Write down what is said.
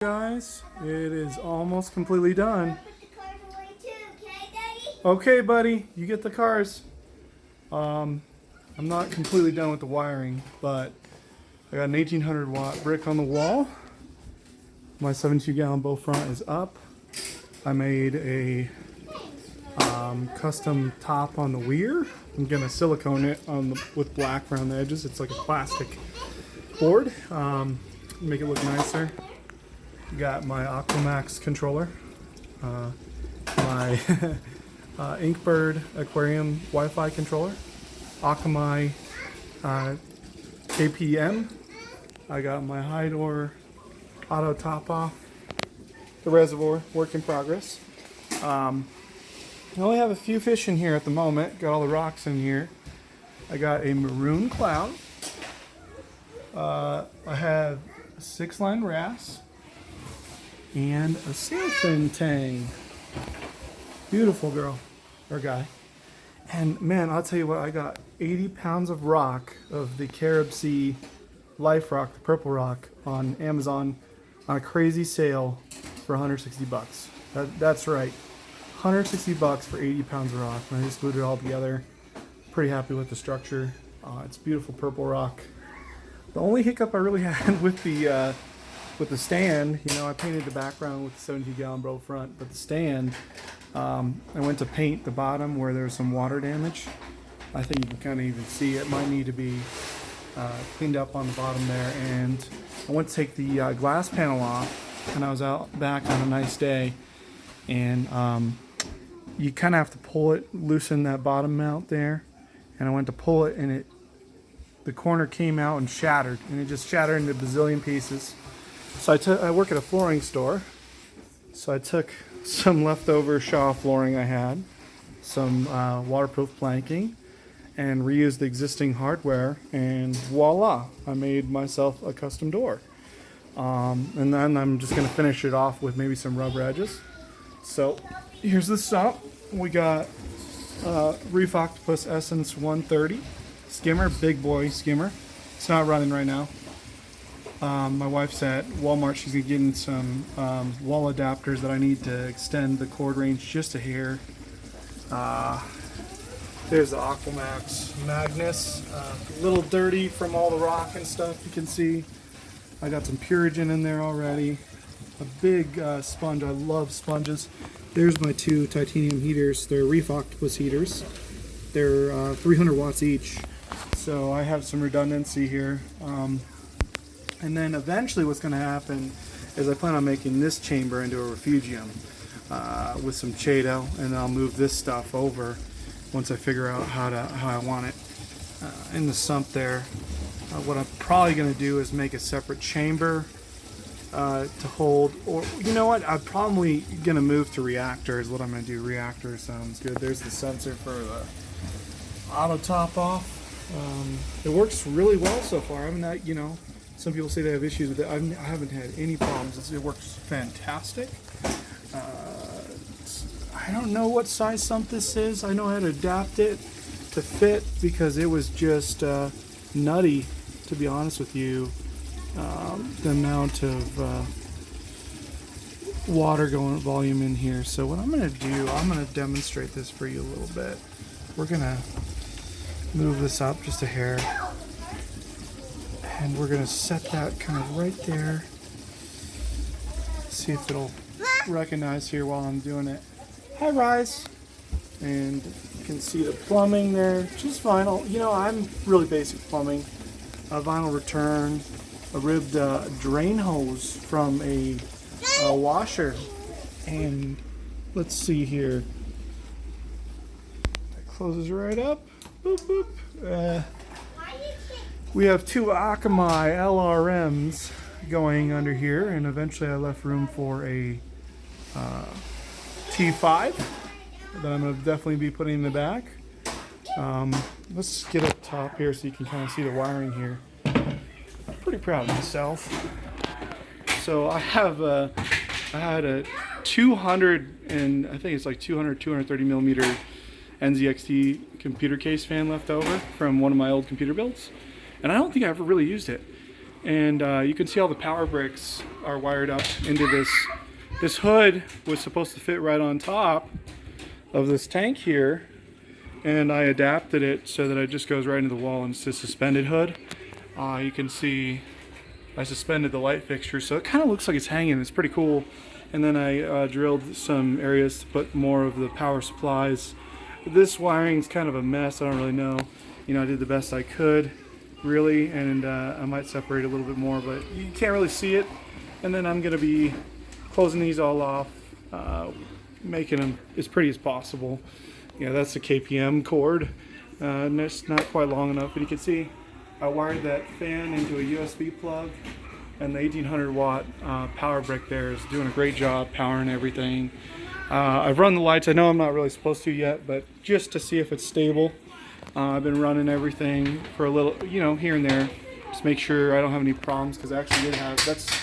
Guys, it is almost completely done. Okay, buddy, you get the cars. I'm not completely done with the wiring, but I got an 1800 watt brick on the wall. My 72-gallon bow front is up. I made a custom top on the weir. I'm gonna silicone it with black around the edges. It's like a plastic board. Make it look nicer. Got my Aqumaxx controller, my Inkbird Aquarium Wi-Fi controller, Aquamai KPM. I got my Hydor auto top off, the reservoir, work in progress. I only have a few fish in here at the moment. Got all the rocks in here. I got a maroon clown. I have a 6-line wrasse and a sailfin tang. Beautiful girl or guy. And man, I'll tell you what, I got 80 pounds of rock of the Carib Sea life rock, the purple rock, on Amazon on a crazy sale for 160 bucks. That's right, 160 bucks for 80 pounds of rock. And I just glued it all together. Pretty happy with the structure. It's beautiful purple rock. The only hiccup I really had with the stand, you know, I painted the background with the 72-gallon bow front, but the stand, I went to paint the bottom where there was some water damage. I think you can kind of even see it might need to be cleaned up on the bottom there. And I went to take the glass panel off, and I was out back on a nice day, and you kind of have to pull it, loosen that bottom mount there, and I went to pull it, and the corner came out and shattered, and it just shattered into a bazillion pieces. So I work at a flooring store, so I took some leftover Shaw flooring I had, some waterproof planking, and reused the existing hardware, and voila, I made myself a custom door. And then I'm just going to finish it off with maybe some rubber edges. So here's the sump. We got Reef Octopus Essence 130 skimmer, big boy skimmer. It's not running right now. My wife's at Walmart. She's gonna get in some wall adapters that I need to extend the cord range just a hair. There's the Aquamaxx Magnus. A little dirty from all the rock and stuff, you can see. I got some Purigen in there already. A big sponge. I love sponges. There's my 2 titanium heaters. They're Reef Octopus heaters. They're 300 watts each. So I have some redundancy here. And then eventually what's going to happen is I plan on making this chamber into a refugium with some Chaeto, and I'll move this stuff over once I figure out how I want it. In the sump there, what I'm probably going to do is make a separate chamber to hold, or you know what, I'm probably going to move to reactor is what I'm going to do. Reactor sounds good. There's the sensor for the auto top off. It works really well so far. I mean, you know, some people say they have issues with it. I haven't had any problems. It works fantastic. I don't know what size sump this is. I know how to adapt it to fit because it was just nutty, to be honest with you. The amount of water volume in here. So what I'm going to do, I'm going to demonstrate this for you a little bit. We're going to move this up just a hair. And we're going to set that kind of right there. See if it'll recognize here while I'm doing it. Hi, Rise. And you can see the plumbing there. Just vinyl. You know, I'm really basic plumbing. A vinyl return. A ribbed drain hose from a washer. And let's see here. That closes right up. Boop, boop. We have 2 Aquamai LRMs going under here, and eventually I left room for a T5 that I'm going to definitely be putting in the back. Let's get up top here so you can kind of see the wiring here. I'm pretty proud of myself. So I had a 200 and I think it's like 230 millimeter NZXT computer case fan left over from one of my old computer builds. And I don't think I ever really used it. And you can see all the power bricks are wired up into this. This hood was supposed to fit right on top of this tank here, and I adapted it so that it just goes right into the wall, and it's a suspended hood. You can see I suspended the light fixture, so it kind of looks like it's hanging. It's pretty cool. And then I drilled some areas to put more of the power supplies. This wiring's kind of a mess. I don't really know. You know, I did the best I could, really, and I might separate a little bit more, but you can't really see it. And then I'm going to be closing these all off, making them as pretty as possible. Yeah, that's the KPM cord, and it's not quite long enough, but you can see I wired that fan into a USB plug, and the 1800 watt power brick there is doing a great job powering everything. I've run the lights. I know I'm not really supposed to yet, but just to see if it's stable. I've been running everything for a little, you know, here and there, just make sure I don't have any problems, because I actually did have, that's